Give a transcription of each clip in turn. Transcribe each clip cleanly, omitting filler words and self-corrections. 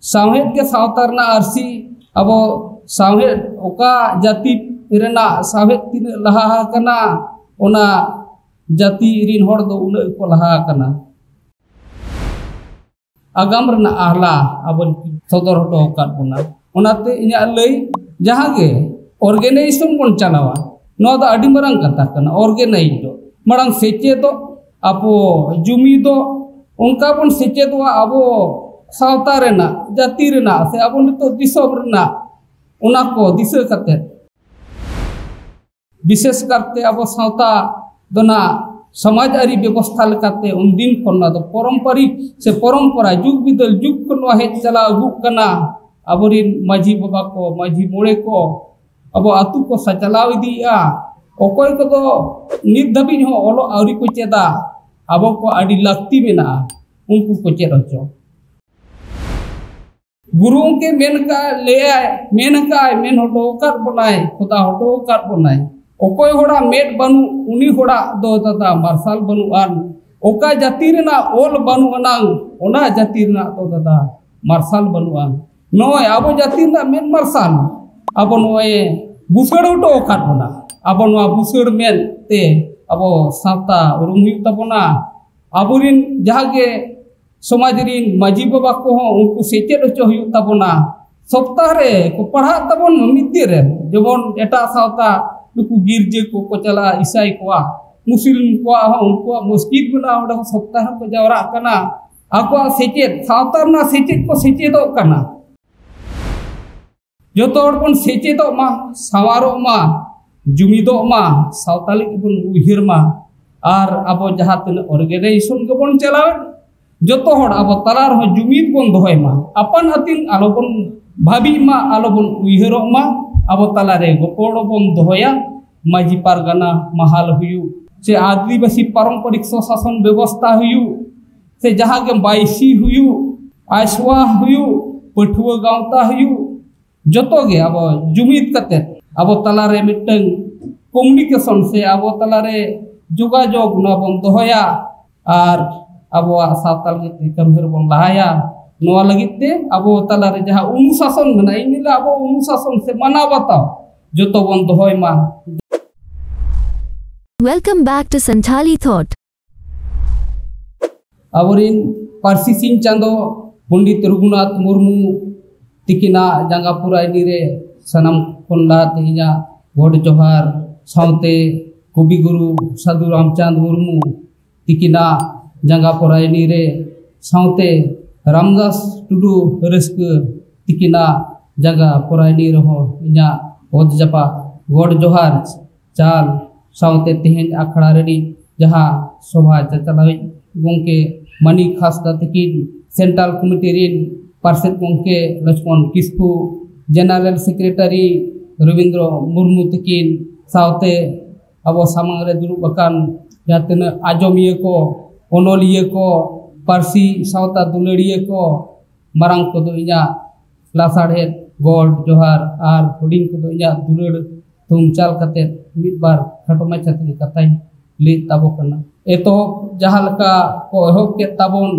सावहेद के सावतारना आरसी अब सावहेद ओका जाति रेना सावहेद तीन लहा कना ओना जाति रिन होड़ दो उन को लहा कना आगाम रना आहला अब सदर हटो काट बोना ओनाते इन्या लई जहां के ऑर्गेनाइजेशन बन चलावा नो दा अडी मरंग कथा कना ऑर्गेनाइज दो मरंग सेचे दो आपो जुमी दो उनका बन सेचे दो आबो सावता रेना जाति रेना से अब नितो दिसोम रेना उना को दिसे करते विशेष करते अब सावता दोना समाजारी व्यवस्था लेकाते उन दिन खन्ना दो पारंपरिक से परंपरा जुग बिदल जुग खन्ना हे चला अगु कना अबरिन माझी बाबा को माझी मोड़े को अब आतु को सचलाव इदिया ओकोय को दो नित धबी हो ओलो आवरी को चेदा अब को आडी लगती मेना उनको को चेद होचो गुरुओं के मेन का ले आए मेन का मेन हटो कर बनाए खुदा हटो कर बनाए ओकोय होड़ा मेट बनु उनी होड़ा दो दादा मार्शल बनु आन ओका जाति रेना ओल बनु अनांग ओना जाति रेना दो दादा मार्शल बनु आन नोय आबो जाति रेना मेन मार्शल आबो नोय बुसड़ हटो कर बना आबो नो बुसड़ मेन ते आबो सावता उरुम हुई तबना आबोरिन जहागे समाज रिन माझी बाबा को उनको सेचेद होचो हुई तबना सप्ताह रे को पढ़ा तबन मिते रे जेमन एटा सावता नुकु गिरजे को चला ईसाई को मुस्लिम को उनको मस्जिद बना ओडा सप्ताह को जावरा कना आको सेचेद सावता ना सेचेद को सेचेदो कना जोतो बन सेचेदो मा सवारो मा जुमिदो मा सावताली बन उहिर मा आर अब जहां तन ऑर्गेनाइजेशन को बन चला जोतो हड़ अब तलार हो जुमिद बन दोहय मा अपन अतिन आलो बन भाबी मा आलो बन उहिरो मा अब तलारे गोपोड़ बन दोहया माझी पारगाना महाल हुयु से आदिवासी पारंपरिक स्वशासन व्यवस्था हुयु से जहां के बाईसी हुयु आशवा हुयु पठुआ गांवता हुयु जोतो गे अब जुमिद कते अब तलारे मिटंग कम्युनिकेशन से अब तलारे जोगाजोग न बन दोहया आर अब सावताल गे कमहर बन लहाया नोआ लगिते अब तलारे जहां अनुशासन मेना इनिला अब अनुशासन से माना बताओ जोतो बन दोहय मा। Welcome back to Santhali Thought. अबरिन Parsi Singh Chando Pandit Raghunath Murmu तिकिना जंगापुरा रे सनम कोनला तिहिना गोड जोहार सावते कवि गुरु साधु रामचंद मुर्मू तिकिना जंगापुरा रे सावते रामदास टुडू रस्क तिकिना जंगापुरा रहो इना ओद जपा गोड जोहार चाल सावते तेहन अखड़ा रेडी जहाँ शोभा चलावे गोंके मनी खास्ता तकिन सेंट्रल कमिटी रिन पार्षद गोंके लक्ष्मण किस्कू जनरल सेक्रेटरी रविंद्र मुर्मू तकिन सावते अब सामांग रे दुरुब अकान जहाँ तीन आजमिया को ओनोलिया को पारसी सावता दुलड़िया को मारंग को दो इना लासाड़े गोड जोहार आर हुडिंग को दो इना दुलड़ तुम चाल कते मिद बार खटो माछा तक कथाई ले ताबो कना एतो जहां लका को एहो के ताबोन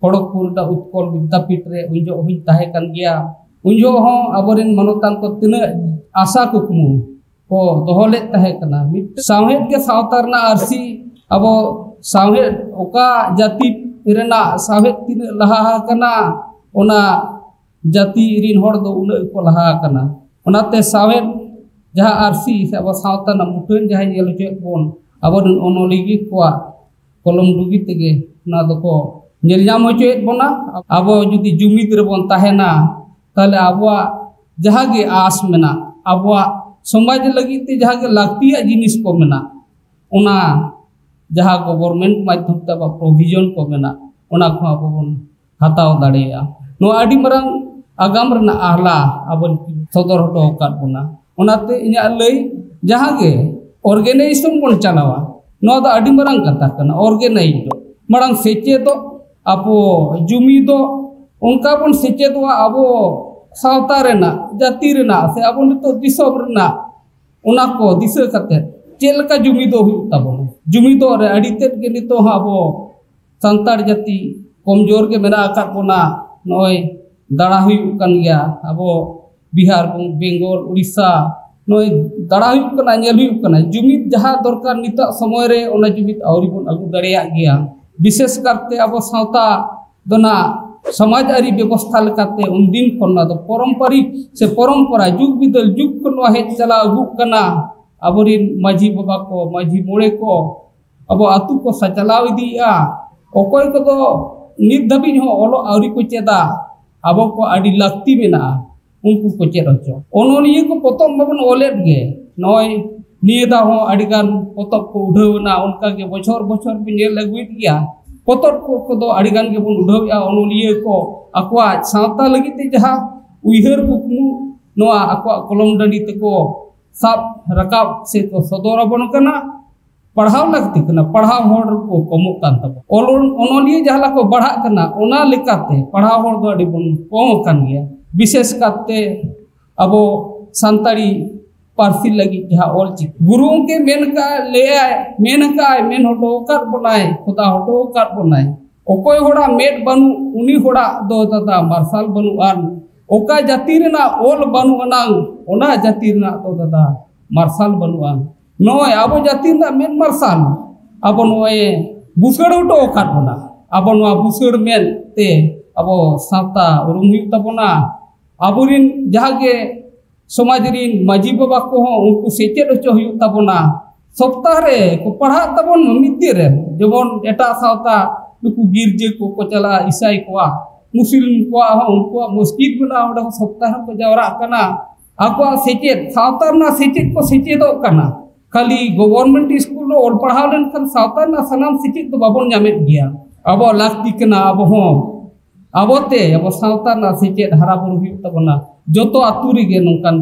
खड़गपुर दा उत्कल विद्यापीठ रे उंजो हुई ताहे कन गया उंजो हो अबरिन मनोतान को तिना आशा कुकमु को दोहले ताहे कना मिद सावहेद के सावतारना आरसी अब सावहेद ओका जाति रेना सावहेद तिन लहा कना ओना जाति रिन होड़ दो उन को लहा कना ओनाते सावहेद जहाँ आरसी से अब सावता ना मुठन जहाँ ये लोग बोन अब ओनोलिगी को कलम दुगी तेगे ना दो को निर्जाम होचो बोना अब जुदी जुमिद रे बोन ताहेना ताले अब जहाँ के आस मेना अब समाज लगी ते जहाँ के लागतिया जिनिस को मेना उना जहाँ गवर्नमेंट माध्यम ते प्रोविजन को मेना उना को अब बोन हताव दाड़ेया नो आडी मरंग आगाम रना आहला अब सदर हटो काट बोना ओनाते इन्या लई जहां के ऑर्गेनाइजेशन बन चलावा नो दा अडी मरंग कथा कना ऑर्गेनाइज दो मरंग सेचे दो आपो जुमी दो उनका बन सेचे दो आबो सावता रेना जाति रेना से आबो नितो दिसोम रेना उना को दिसे कते चेलका जुमी दो हुई तबो जुमी दो रे अडी तेत के नितो आबो संतार जाति कमजोर के मेना आका कोना नोय दाड़ा हुयुक कान गया अबो बिहार बेंगल उड़ीसा नोय दाड़ा हुयुक काना नेल हुयुक काना जुमिद जहाँ दरकार निता समय रे ओना जुमिद आउरी बन अगु दाड़ेया गया विशेष करते अबो सावता दोना समाजारी व्यवस्था लेकाते उनदिन खन दो पारंपरिक से परंपरा जुग बिदल जुग खन हेज चला अगु काना अबोरिन माझी बाबा को माझी मोड़े को अबो आतु को सचलाव इदिया ओकोय को दो नित धाबी हो ओलो आउरी को चेदा अबो को आदि लाक्ति मेना उनको को चेद होचो ओनोलिये को पोतम बाबन ओलेट गे नय नियदा हो आदिगान पोतब को उढावना उनका के बछर बछर बि नेल अगुइत गया पोतब को दो आदिगान के बन उढावया ओनोलिये को अक्वा सावता लगिते जहा उइहर कुकमु नोआ अक्वा कलम डंडी तको साब रकाब से को सदोरा बन कना पढ़ाव लगती कना पढ़ाव होड़ को कमोक कान तब ओनोलिये जहला को बढ़ा कना ओना लेकाते पढ़ाव होड़ दो अडी बन कम कान गया विशेष करते अबो संताड़ी पारसी लगी जहाँ ऑलचिकी गुरुओं के मेन का ले आए मेन हटो कर बनाए खुदा हटो कर बनाए ओकोय होड़ा मेट बनु उनी होड़ा दो दादा मार्शल बनु आन ओका जाति रेना ओल बनु अनांग ओना जाति रेना दो दादा मार्शल बनु आन नोय अबो जाति रेना मेन मार्शल अबो नोय बुसड़ हटो कर बना अबो नोआ बुसड़ मेन ते अबो सावता उरुम हुयुक तबोना अबोरिन जहाँ के समाज रिन माझी बाबा को उनको सेचेद होचो हुयुक तबोना सप्ताह रे को पढ़ा तबोन मिद्दे रे जेमन एटा सावता नुकु गिरजे को चला ईसाई को मुस्लिम को उनको मस्जिद बना ओडा सप्ताह को जावरा कना आको सेचेद सावता ना सेचेद को सेचेदो कना खाली गवर्नमेंट स्कूल रो ओल पढ़ाव लेन खान सावता ना सनाम सेचेद तो बाबन जामेत गया अबो लाक्ति कना अबो हो अबोते अब सावता ना सेचेद हरा बुरु हुयुक तबोना जोतो आतु रेगे नोंकान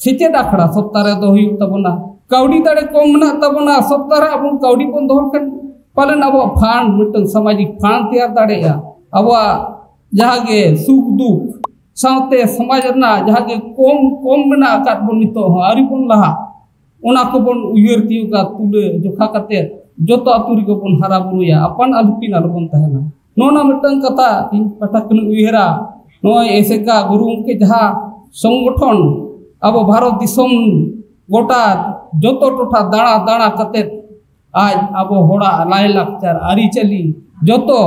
सेचेद आखड़ा सप्ताह रे दो हुयुक तबोना काउडी दाड़े कम मेना तबोना सप्ताह रे अब काउडी बन दोहर खान पालन अब फांड मिटन सामाजिक फांड तैयार दाड़ेया अब जहाँ के सुख दुख सावते समाज ना जहाँ के कम मेना आकात बन नितो आरी बन लहा ओना को बन उयहर तियुगा तुले जोखा कते जोतो आतु रेगे बन हरा बुरुया अपन अलपिन अलबन तहना नोना मिटन कथा इन पटकन उयहरा नोय एसेका गुरु के जहाँ संगठन अब भारत दिसम गोटा जोतो टोठा दाणा दाणा कते आज अब होड़ा लाय लाकचार आरी चली जोतो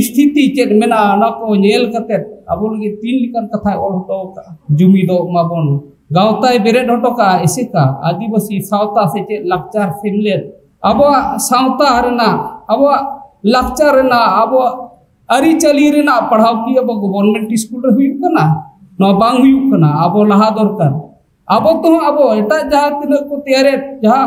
स्थिति चेद मेना ना को नेल कते अब लगे तीन लिकन कथा ओल हटो का जुमिदो माबन गावताय बेरेद हटो का एसेका आदिवासी सावता से चेद लाकचार सेमलेद अब सावता रेना अब लाकचार रेना अब अरी चली रेना पढ़ाव की अब गवर्नमेंट स्कूल रे हुयुक कना न बांग हुयुक कना अब लहा दरकार अब तो अब एटा जहाँ तिना को तैयारे जहाँ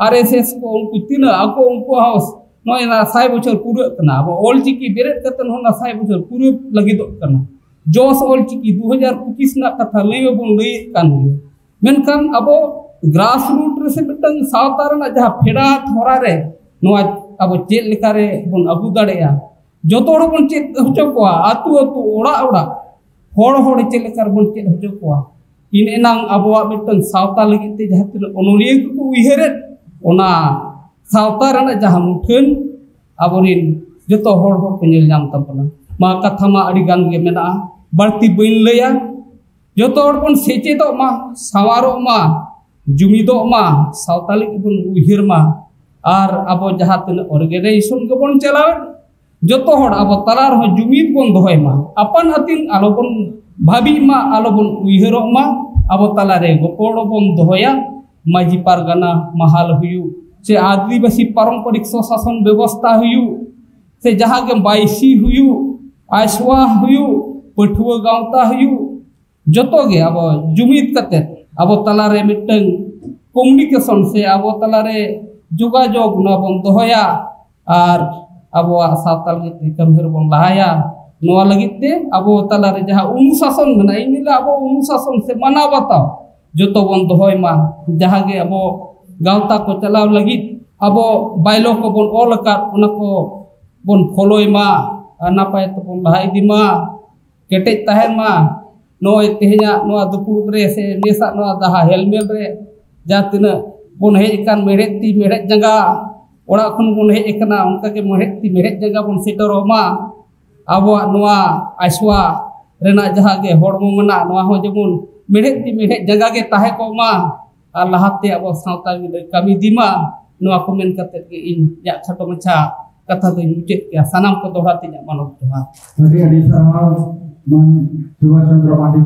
आरएसएस को उनको तिना आको उनको हाउस नय ना 100 बछर पूरा कना अब ऑलचिकी बेरेद कतन हो ना 100 बछर पूरा लगिदो कना जोस ऑलचिकी 2025 ना कथा लई बन लई कान गया मेनखान अब ग्रास रूट रे से मिटन सावता रेना जहाँ फेड़ा थोरा रे नोआ अब चेद लेका रे बन अगु दाड़ेया जोतो हड़ बन चेद होचो कोआ आतु आतु ओड़ा ओड़ा होड़ चेद लेका बन चेद होचो कोआ इन एनांग अबवा मिटन सावता लगिते जहाँ तिना ओनोलिया को उयहरेद ओना सावता रेना जहाँ मुठन अबोरिन जोतो होड़ को नेल नाम तबना मा कथा मा अडी गान गे मेना बाड़ती बइन लया जोतो हड़ बन सेचेदो मा सावारो मा जुमिदो मा सावता लगी बन उयहर मा आर अब जहाँ तिना ऑर्गेनाइजेशन के बन चलावे जोतो हड़ अब तला रह जुमिद बन दोहय मा अपन अतिन आलो बन भाभी मा आलो बन उयहरो मा अब तला रे गोपोड़ बन दोहया माझी पारगाना महाल हुयु से आदिवासी पारंपरिक स्वशासन व्यवस्था हुयु से जहाँ के बाईसी हुयु आशवा हुयु पठुआ गावता हुयु जोतो गे अब जुमिद कते अब तला रे मिटन कम्युनिकेशन से अब तला रे जोगाजोग न बन दोहया आर अब सावताल के कमहर बन लहाया नोआ लगिते अब तला रे जहाँ अनुशासन मेना इनिला अब अनुशासन से माना बताओ जोतो बन दोहय मा जहाँ के अब गावता को चलाव लगी अब बाइलो को बन ऑल का उना को बन फॉलोय मा नापाय तो बन लहा इदी मा केटेज तहन मा नोय तेहना नोआ दुपुर रे से नेसा नोआ दहा हेलमेल रे जा तिना बन हेज कान मेढ़ेत ती मेढ़ेत जंगा ओड़ा खन बन हेज एकना उनका के मेढ़ेत ती मेढ़ेत जंगा बन सेटरो मा अब नोआ आशवा rena jahage hormo mena noa ho jemun mehet di mehet jagage tahe ko ma lahate abo sauta kami dima noa komen kate ke in ya khato macha kata do mujit ya sanam ko dohati nya manok doha Tadi ada sama Subhas Chandra Pati